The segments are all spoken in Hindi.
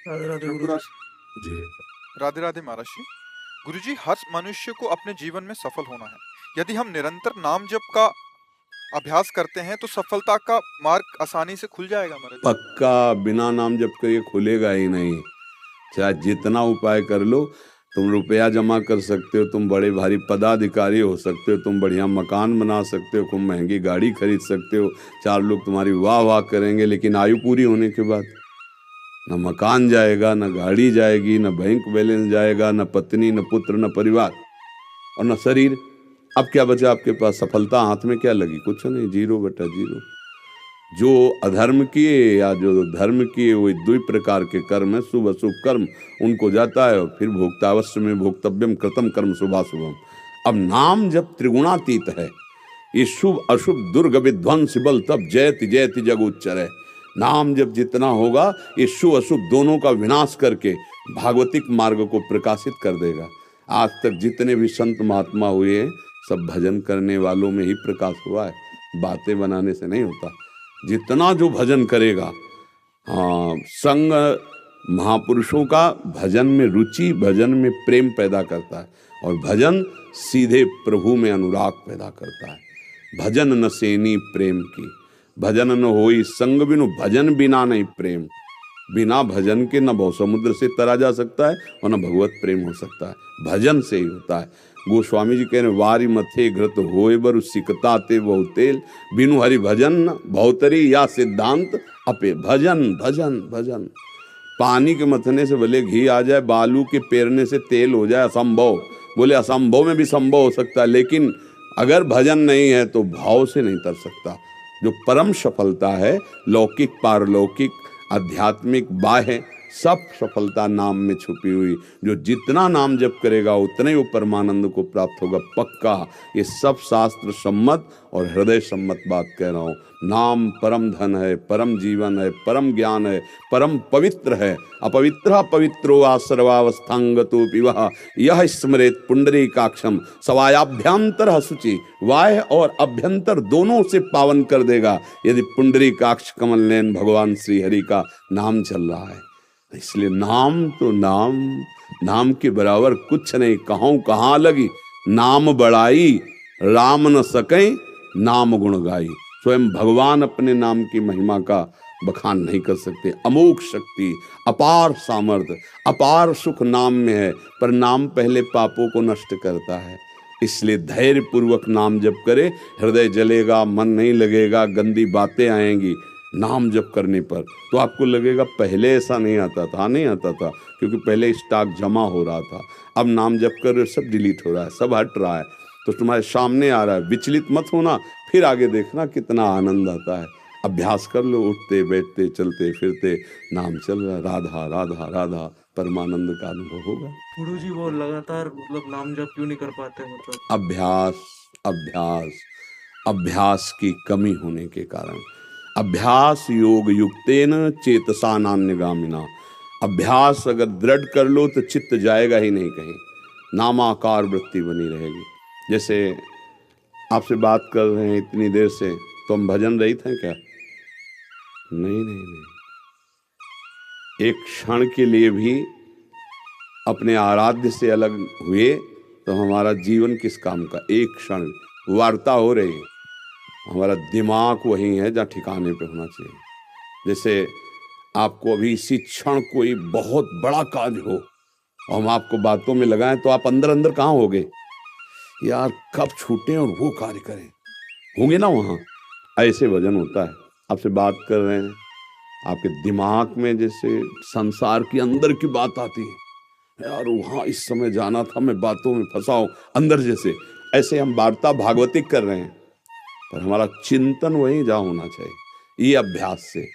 राधे राधे गुरु रघुराज जी। जी। राधे राधे महाराज जी। गुरुजी, हर मनुष्य को अपने जीवन में सफल होना है। यदि हम निरंतर नाम जप का अभ्यास करते हैं तो सफलता का मार्ग आसानी से खुल जाएगा महाराज जी। पक्का बिना नाम जप के ये खुलेगा ही नहीं। चाहे जितना उपाय कर लो, तुम रुपया जमा कर सकते हो, तुम बड़े भारी पदाधिकारी हो सकते हो, तुम बढ़िया मकान बना सकते हो, खूब महंगी गाड़ी खरीद सकते हो, 4 लोग तुम्हारी वाह वाह करेंगे, लेकिन आयु पूरी होने के बाद न मकान जाएगा, न गाड़ी जाएगी, न बैंक बैलेंस जाएगा, न पत्नी, न पुत्र, न परिवार और न शरीर। अब क्या बचा आपके पास? सफलता हाथ में क्या लगी? कुछ नहीं, 0/0। जो अधर्म किए या जो धर्म किए, वो दो प्रकार के कर्म है, शुभ अशुभ कर्म, उनको जाता है और फिर भोक्तावश्य में भोक्तव्यम कृतम कर्म शुभाशुभम। अब नाम जब त्रिगुणातीत है, ये शुभ अशुभ दुर्ग विध्वंस बल तब जयति जयति जग उच्चर है। नाम जब जितना होगा, ये शुभ अशुभ दोनों का विनाश करके भागवतिक मार्ग को प्रकाशित कर देगा। आज तक जितने भी संत महात्मा हुए हैं, सब भजन करने वालों में ही प्रकाश हुआ है, बातें बनाने से नहीं होता। जितना जो भजन करेगा, हाँ, संग महापुरुषों का भजन में रुचि, भजन में प्रेम पैदा करता है, और भजन सीधे प्रभु में अनुराग पैदा करता है। भजन न सेनी प्रेम की, भजन न होई संग बिनु, भजन बिना नहीं प्रेम। बिना भजन के न भव समुद्र से तरा जा सकता है और न भगवत प्रेम हो सकता है। भजन से ही होता है। गोस्वामी जी कह रहे, वारी मथे घृत होए बरु सिकता ते बहु तेल, बिनु हरि भजन भवतरी या सिद्धांत अपे। भजन भजन भजन। पानी के मथने से भले घी आ जाए, बालू के पेरने से तेल हो जाए, असंभव। बोले असंभव में भी संभव हो सकता है, लेकिन अगर भजन नहीं है तो भाव से नहीं तर सकता। जो परम सफलता है, लौकिक पारलौकिक आध्यात्मिक बाह्य, सब सफलता नाम में छुपी हुई। जो जितना नाम जप करेगा उतने ही वो परमानंद को प्राप्त होगा, पक्का। ये सब शास्त्र सम्मत और हृदय सम्मत बात कह रहा हूँ। नाम परम धन है, परम जीवन है, परम ज्ञान है, परम पवित्र है। अपवित्र पवित्रो वा सर्वावस्थांगतो विवाह, यह स्मरेत पुंडरीकाक्षम सवायाभ्यंतर शुचि। वाय और अभ्यंतर दोनों से पावन कर देगा यदि पुंडरीकाक्ष कमल नयन भगवान श्री हरि का नाम चल रहा है। इसलिए नाम तो नाम, नाम के बराबर कुछ नहीं। कहूं कहाँ लगी नाम बड़ाई, राम न सके नाम गुण गाई। स्वयं भगवान अपने नाम की महिमा का बखान नहीं कर सकते। अमोघ शक्ति, अपार सामर्थ्य, अपार सुख नाम में है, पर नाम पहले पापों को नष्ट करता है। इसलिए धैर्य पूर्वक नाम जप करे। हृदय जलेगा, मन नहीं लगेगा, गंदी बातें आएंगी नाम जप करने पर, तो आपको लगेगा पहले ऐसा नहीं आता था। नहीं आता था, क्योंकि पहले स्टॉक जमा हो रहा था। अब नाम जप कर सब डिलीट हो रहा है, सब हट रहा है, तो तुम्हारे सामने आ रहा है। विचलित मत होना, फिर आगे देखना कितना आनंद आता है। अभ्यास कर लो, उठते बैठते चलते फिरते नाम चल रहा है, राधा राधा राधा, परमानंद का अनुभव होगा। गुरु जी, वो लगातार मतलब नाम जप क्यों नहीं कर पाते? मतलब अभ्यास अभ्यास अभ्यास की कमी होने के कारण। अभ्यास योग युक्तेन चेतसा नान्यगामिना। अभ्यास अगर दृढ़ कर लो तो चित्त जाएगा ही नहीं कहीं, नामाकार वृत्ति बनी रहेगी। जैसे आपसे बात कर रहे हैं इतनी देर से, तो हम भजन रहित हैं क्या? नहीं नहीं नहीं। एक क्षण के लिए भी अपने आराध्य से अलग हुए तो हमारा जीवन किस काम का? एक क्षण वार्ता हो रही है, हमारा दिमाग वही है जहाँ ठिकाने पे होना चाहिए। जैसे आपको अभी इसी क्षण कोई बहुत बड़ा कार्य हो और हम आपको बातों में लगाएं, तो आप अंदर अंदर कहाँ होगे? यार कब छूटें और वो कार्य करें, होंगे ना वहाँ। ऐसे भजन होता है। आपसे बात कर रहे हैं, आपके दिमाग में जैसे संसार की अंदर की बात आती है, यार वहाँ इस समय जाना था, मैं बातों में फंसा हूं अंदर जैसे। ऐसे हम वार्ता भागवतिक कर रहे हैं, पर हमारा चिंतन वहीं जा होना चाहिए। ये अभ्यास से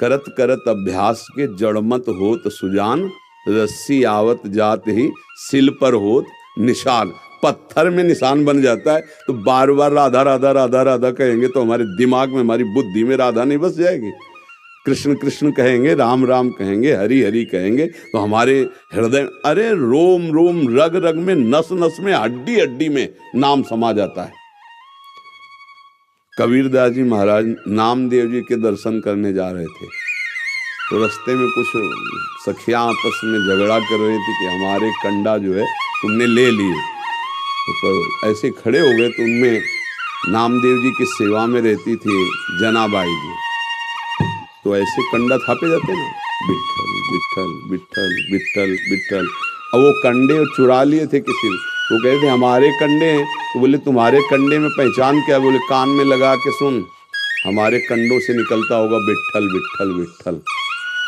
करत करत अभ्यास के जड़मत होत सुजान, रस्सी आवत जात ही सिल पर होत निशान। पत्थर में निशान बन जाता है, तो बार बार राधा राधा राधा राधा कहेंगे तो हमारे दिमाग में, हमारी बुद्धि में राधा नहीं बस जाएगी? कृष्ण कृष्ण कहेंगे, राम राम कहेंगे, हरि हरि कहेंगे, तो हमारे हृदय, अरे रोम रोम रग रग में, नस नस में, हड्डी हड्डी में नाम समा जाता है। कबीरदास जी महाराज नामदेव जी के दर्शन करने जा रहे थे, तो रास्ते में कुछ सखियां आपस में झगड़ा कर रही थी कि हमारे कंडा जो है तुमने ले लिए। तो पर ऐसे खड़े हो गए तो उनमें नामदेव जी की सेवा में रहती थी जनाबाई जी। तो ऐसे कंडा थापे जाते ना, विट्ठल विट्ठल विट्ठल विट्ठल विट्ठल। अब वो कंडे चुरा लिए थे किसी ने, तो कहते हमारे कंडे हैं। तो बोले तुम्हारे कंडे में पहचान क्या? बोले कान में लगा के सुन, हमारे कंडों से निकलता होगा विट्ठल विट्ठल विट्ठल।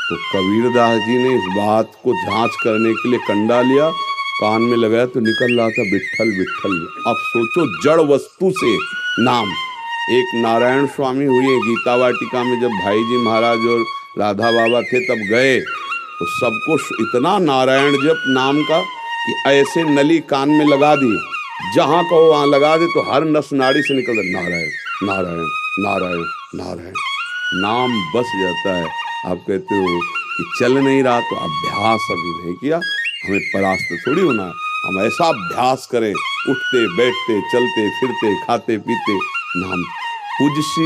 तो कबीरदास जी ने इस बात को जांच करने के लिए कंडा लिया, कान में लगाया तो निकल रहा था विट्ठल विट्ठल। अब सोचो जड़ वस्तु से नाम। एक नारायण स्वामी हुए गीता वाटिका में, जब भाई जी महाराज और राधा बाबा थे तब गए तो सबको इतना नारायण जप नाम का कि ऐसे नली कान में लगा दी, जहां कहो वहां लगा दे तो हर नस नाड़ी से निकल नारायण नारायण नारायण नारायण, नाम बस जाता है। आप कहते हो कि चल नहीं रहा, तो अभ्यास अभी नहीं किया, हमें परास्त थोड़ी होना है। हम ऐसा अभ्यास करें, उठते बैठते चलते फिरते खाते पीते नाम। पूज्य श्री